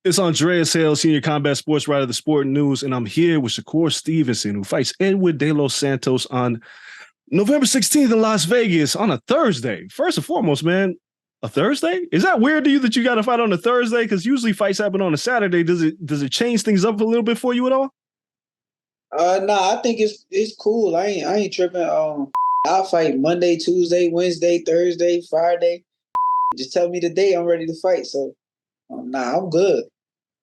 It's Andreas Hale, senior combat sports writer of the Sport News, and I'm here with Shakur Stevenson, who fights Edwin de Los Santos on November 16th in Las Vegas on a Thursday. First and foremost, man, a Thursday? Is that weird to you that you got to fight on a Thursday? Because usually fights happen on a Saturday. Does it change things up a little bit for you at all? Nah, I think it's cool. I ain't tripping. I'll fight Monday, Tuesday, Wednesday, Thursday, Friday. Just tell me the day I'm ready to fight. So, nah, I'm good.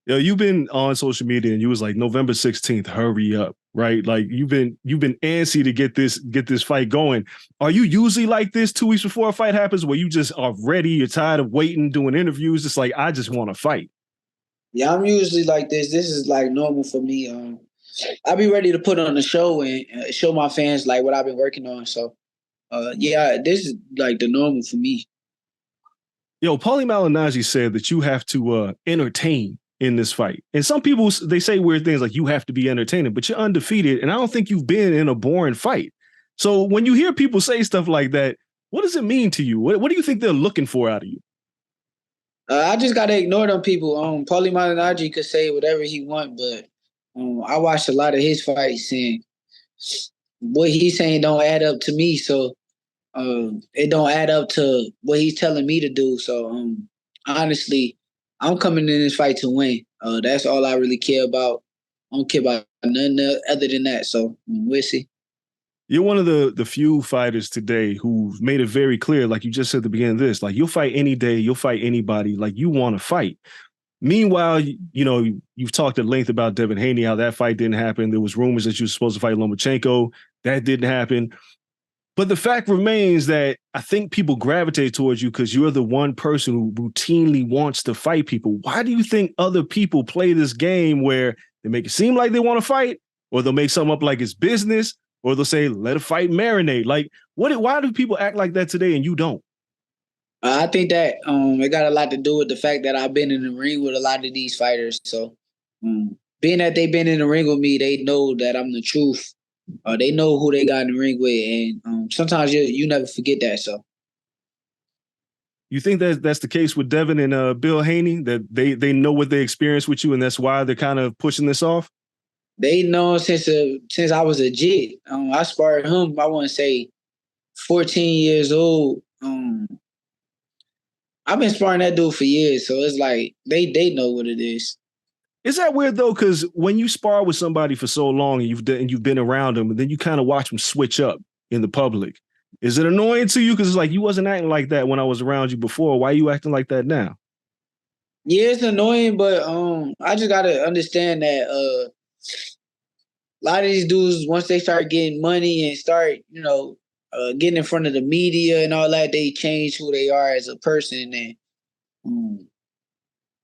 Yo, you've been on social media and you was like November 16th, hurry up, right? Like you've been antsy to get this fight going. Are you usually like this 2 weeks before a fight happens where you just are ready, you're tired of waiting, doing interviews, just like I just want to fight? Yeah, I'm usually like this. This is like normal for me. I'll be ready to put on a show and show my fans like what I've been working on. So, yeah, this is like the normal for me. Yo, Paulie Malignaggi said that you have to entertain in this fight. And some people, they say weird things like you have to be entertaining, but you're undefeated. And I don't think you've been in a boring fight. So when you hear people say stuff like that, what does it mean to you? What do you think they're looking for out of you? I just got to ignore them people. Paulie Malignaggi could say whatever he want, but I watched a lot of his fights and what he's saying don't add up to me. So it don't add up to what he's telling me to do. So honestly, I'm coming in this fight to win. That's all I really care about. I don't care about nothing other than that. So we'll see. You're one of the few fighters today who've made it very clear, like you just said at the beginning of this, like you'll fight any day, you'll fight anybody, like you want to fight. Meanwhile, you've talked at length about Devin Haney, how that fight didn't happen. There was rumors that you were supposed to fight Lomachenko. That didn't happen. But the fact remains that I think people gravitate towards you because you're the one person who routinely wants to fight people. Why do you think other people play this game where they make it seem like they want to fight, or they'll make something up like it's business, or they'll say, let a fight marinate? Like, why do people act like that today and you don't? I think that it got a lot to do with the fact that I've been in the ring with a lot of these fighters. So being that they've been in the ring with me, they know that I'm the truth. They know who they got in the ring with, and sometimes you never forget that. So, you think that that's the case with Devin and Bill Haney, that they know what they experienced with you, and that's why they're kind of pushing this off? They know since I was a jit. I sparred him. I want to say 14 years old. I've been sparring that dude for years, so it's like they know what it is. Is that weird though? Because when you spar with somebody for so long and you've been around them, and then you kind of watch them switch up in the public, is it annoying to you? Because it's like you wasn't acting like that when I was around you before. Why are you acting like that now? Yeah, it's annoying, but I just gotta understand that a lot of these dudes, once they start getting money and start, getting in front of the media and all that, they change who they are as a person. And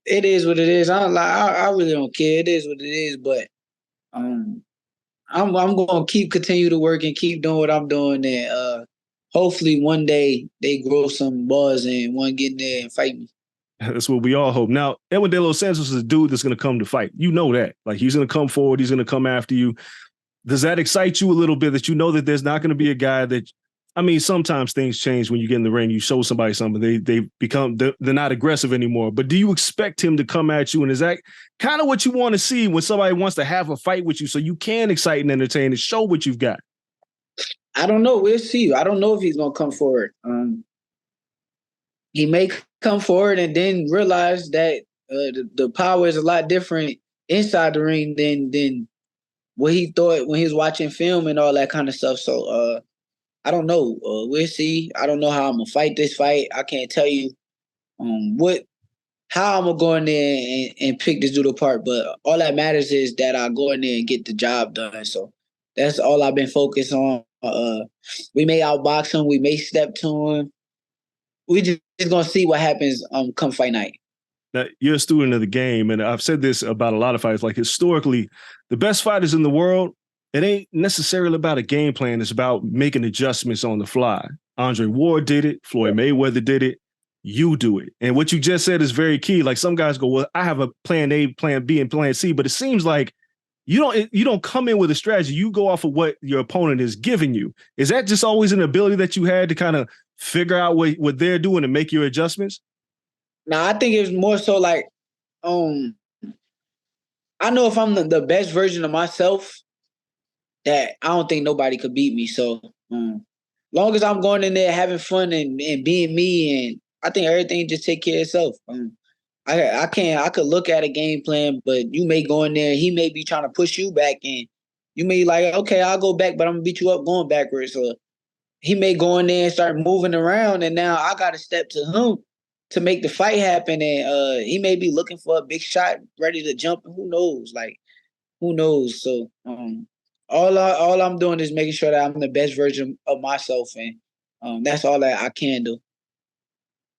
it is what it is. I really don't care. It is what it is. But I'm gonna continue to work and keep doing what I'm doing, and hopefully one day they grow some balls and one get in there and fight me. That's what we all hope. Now, Edwin de Los Santos is a dude that's going to come to fight. You know that. Like, he's going to come forward. He's going to come after you. Does that excite you a little bit that you know that there's not going to be a guy that, I mean, sometimes things change when you get in the ring. You show somebody something, they're not aggressive anymore. But do you expect him to come at you? And is that kind of what you want to see when somebody wants to have a fight with you so you can excite and entertain and show what you've got? I don't know. We'll see. I don't know if he's going to come forward. He may come forward and then realize that the power is a lot different inside the ring than what he thought when he was watching film and all that kind of stuff. So I don't know. We'll see. I don't know how I'm gonna fight this fight. I can't tell you how I'm gonna go in there and pick this dude apart. But all that matters is that I go in there and get the job done. So that's all I've been focused on. We may outbox him. We may step to him. We just gonna see what happens come fight night. Now, you're a student of the game, and I've said this about a lot of fighters. Like, historically, the best fighters in the world, it ain't necessarily about a game plan. It's about making adjustments on the fly. Andre Ward did it. Floyd Mayweather did it. You do it. And what you just said is very key. Like, some guys go, well, I have a plan A, plan B, and plan C, but it seems like you don't come in with a strategy. You go off of what your opponent is giving you. Is that just always an ability that you had to kind of figure out what they're doing and make your adjustments? Now, I think it was more so like I know if I'm the best version of myself, that I don't think nobody could beat me. So, long as I'm going in there having fun and being me, and I think everything just take care of itself. I could look at a game plan, but you may go in there, he may be trying to push you back, and you may like, okay, I'll go back, but I'm gonna beat you up going backwards. So he may go in there and start moving around, and now I got to step to him to make the fight happen, and he may be looking for a big shot, ready to jump. Who knows? Like, who knows? So all I'm doing is making sure that I'm the best version of myself, and that's all that I can do.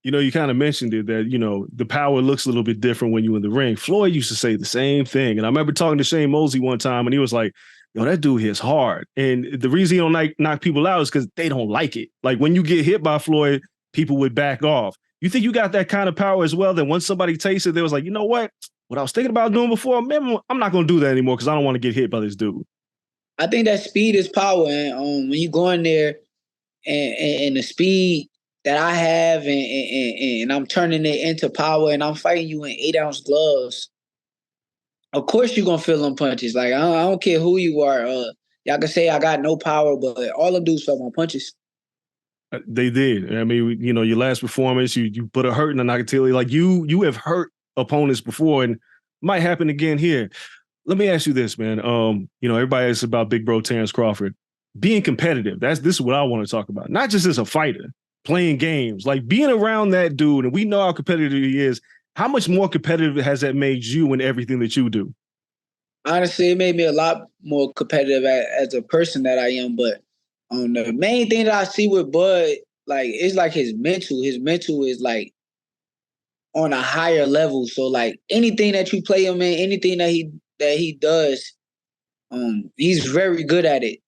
You know, you kind of mentioned it that, you know, the power looks a little bit different when you're in the ring. Floyd used to say the same thing. And I remember talking to Shane Mosley one time and he was like, yo, that dude hits hard. And the reason he don't knock people out is because they don't like it. Like when you get hit by Floyd, people would back off. You think you got that kind of power as well? That once somebody tasted it, they was like, you know what I was thinking about doing before, man, I'm not going to do that anymore because I don't want to get hit by this dude. I think that speed is power. And when you go in there and the speed that I have and I'm turning it into power and I'm fighting you in 8-ounce gloves, of course you're going to feel them punches. Like, I don't care who you are. Y'all can say I got no power, but all them dudes felt my punches. They did. I mean, you know, your last performance, you put a hurt in the Nakatili. Like you have hurt opponents before and might happen again here. Let me ask you this, man. You know, everybody is about big bro Terence Crawford. Being competitive, this is what I want to talk about. Not just as a fighter, playing games, like being around that dude, and we know how competitive he is. How much more competitive has that made you in everything that you do? Honestly, it made me a lot more competitive as a person that I am. But the main thing that I see with Bud, like, it's like his mental. His mental is like on a higher level. So like anything that you play him in, anything that he does, he's very good at it.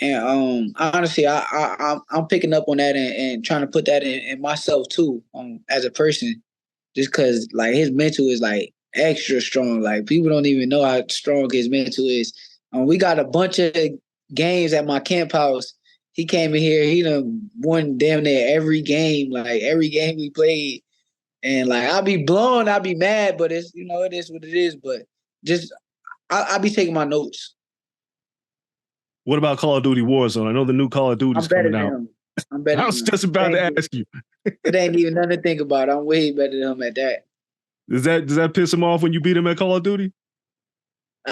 And honestly, I'm picking up on that and trying to put that in myself too, as a person, just because like his mental is like extra strong. Like people don't even know how strong his mental is. We got a bunch of games at my camp house. He came in here. He done won damn near every game. Like every game we played, and like I'll be blown, I'll be mad, but it's it is what it is. But just I'll be taking my notes. What about Call of Duty Warzone? I know the new Call of Duty is coming out. I'm better I was just about to ask you. It ain't even nothing to think about. I'm way better than him at that. Does that piss him off when you beat him at Call of Duty?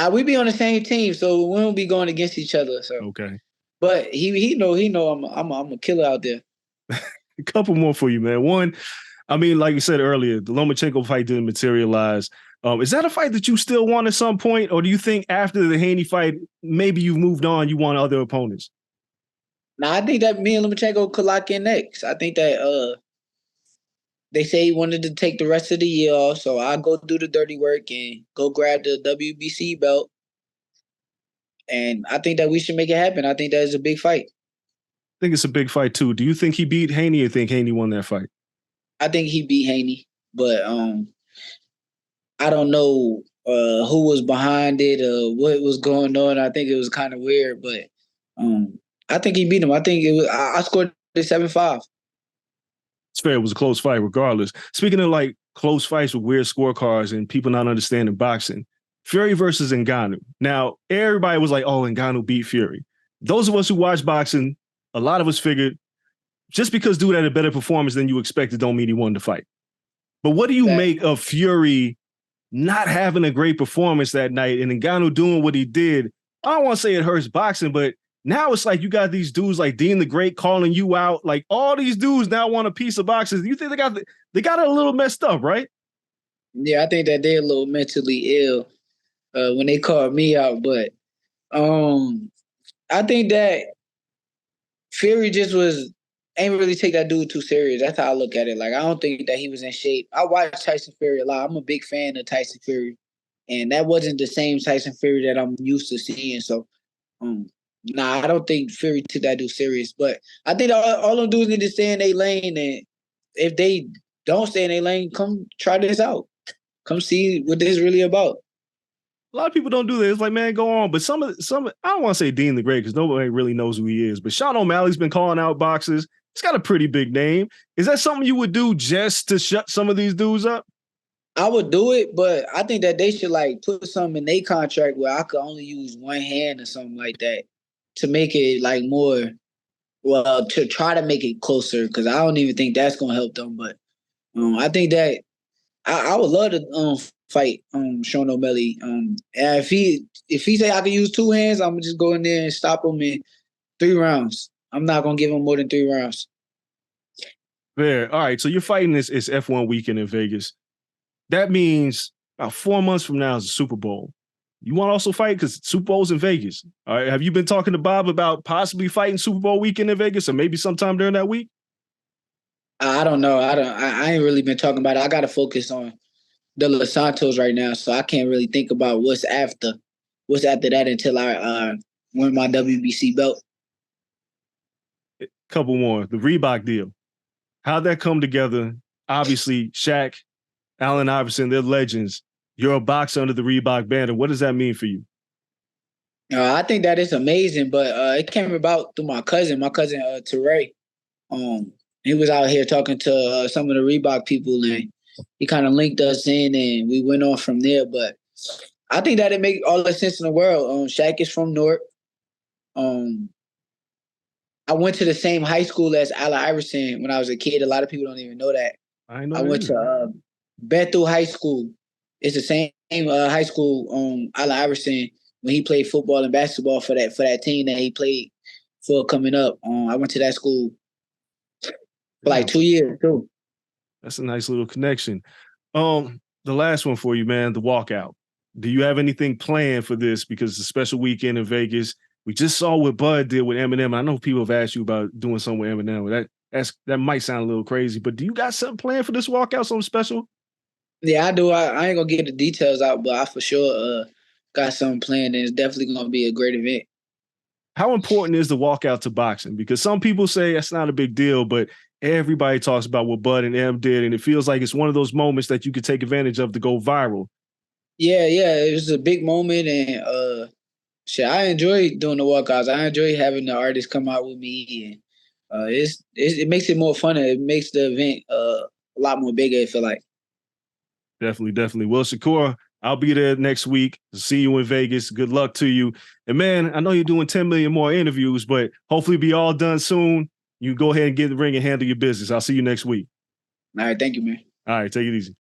We be on the same team, so we won't be going against each other. So okay. But he know I'm a killer out there. A couple more for you, man. One, I mean, like you said earlier, the Lomachenko fight didn't materialize. Is that a fight that you still want at some point, or do you think after the Haney fight, maybe you've moved on, you want other opponents? Now, I think that me and Lomachenko could lock in next. I think that they say he wanted to take the rest of the year off, so I'll go do the dirty work and go grab the WBC belt. And I think that we should make it happen. I think that is a big fight. I think it's a big fight, too. Do you think he beat Haney or think Haney won that fight? I think he beat Haney, but I don't know who was behind it or what was going on. I think it was kind of weird, but I think he beat him. I think it was. I scored 7-5. It's fair. It was a close fight, regardless. Speaking of like close fights with weird scorecards and people not understanding boxing, Fury versus Ngannou. Now, everybody was like, "Oh, Ngannou beat Fury." Those of us who watch boxing, a lot of us figured just because dude had a better performance than you expected, don't mean he won the fight. But what do you make of Fury not having a great performance that night and Ngannou doing what he did? I don't want to say it hurts boxing, but now it's like you got these dudes like Dean the Great calling you out. Like all these dudes now want a piece of boxing. You think they got it a little messed up, right? Yeah, I think that they're a little mentally ill when they called me out. But I think that Fury just ain't really take that dude too serious. That's how I look at it. Like, I don't think that he was in shape. I watch Tyson Fury a lot. I'm a big fan of Tyson Fury. And that wasn't the same Tyson Fury that I'm used to seeing. So, I don't think Fury took that dude serious. But I think all them dudes need to stay in their lane. And if they don't stay in their lane, come try this out. Come see what this is really about. A lot of people don't do that. It's like, man, go on. But some, I don't want to say Dean the Great because nobody really knows who he is. But Sean O'Malley's been calling out boxers. He's got a pretty big name. Is that something you would do just to shut some of these dudes up? I would do it, but I think that they should like put something in their contract where I could only use one hand or something like that to make it like more. Well, to try to make it closer, because I don't even think that's gonna help them. But I think that I would love to fight Sean O'Malley. And if he say I can use two hands, I'm gonna just go in there and stop him in 3 rounds. I'm not gonna give him more than 3 rounds. Fair. All right. So you're fighting this F1 weekend in Vegas. That means about 4 months from now is the Super Bowl. You want to also fight because Super Bowl's in Vegas. All right. Have you been talking to Bob about possibly fighting Super Bowl weekend in Vegas, or maybe sometime during that week? I don't know. I ain't really been talking about it. I got to focus on De Los Santos right now, so I can't really think about what's after that until I win my WBC belt. Couple more. The Reebok deal. How'd that come together? Obviously, Shaq, Allen Iverson, they're legends. You're a boxer under the Reebok banner. What does that mean for you? I think that is amazing, but it came about through my cousin Teray. He was out here talking to some of the Reebok people, and he kind of linked us in, and we went on from there. But I think that it makes all the sense in the world. Shaq is from Newark. I went to the same high school as Allen Iverson when I was a kid. A lot of people don't even know that. I went to Bethel High School. It's the same high school Allen Iverson when he played football and basketball for that team that he played for coming up. I went to that school for like 2 years too. That's a nice little connection. The last one for you, man, the walkout. Do you have anything planned for this? Because it's a special weekend in Vegas. We just saw what Bud did with Eminem. I know people have asked you about doing something with Eminem. That might sound a little crazy, but do you got something planned for this walkout, something special? Yeah, I do. I ain't gonna get the details out, but I for sure got something planned, and it's definitely gonna be a great event. How important is the walkout to boxing? Because some people say that's not a big deal, but everybody talks about what Bud and M did, and it feels like it's one of those moments that you could take advantage of to go viral. Yeah, it was a big moment, and shit, I enjoy doing the walkouts. I enjoy having the artists come out with me, and it makes it more fun. It makes the event a lot more bigger. I feel like. Definitely. Well, Shakur, I'll be there next week. See you in Vegas. Good luck to you. And man, I know you're doing 10 million more interviews, but hopefully be all done soon. You go ahead and get in the ring and handle your business. I'll see you next week. All right. Thank you, man. All right. Take it easy.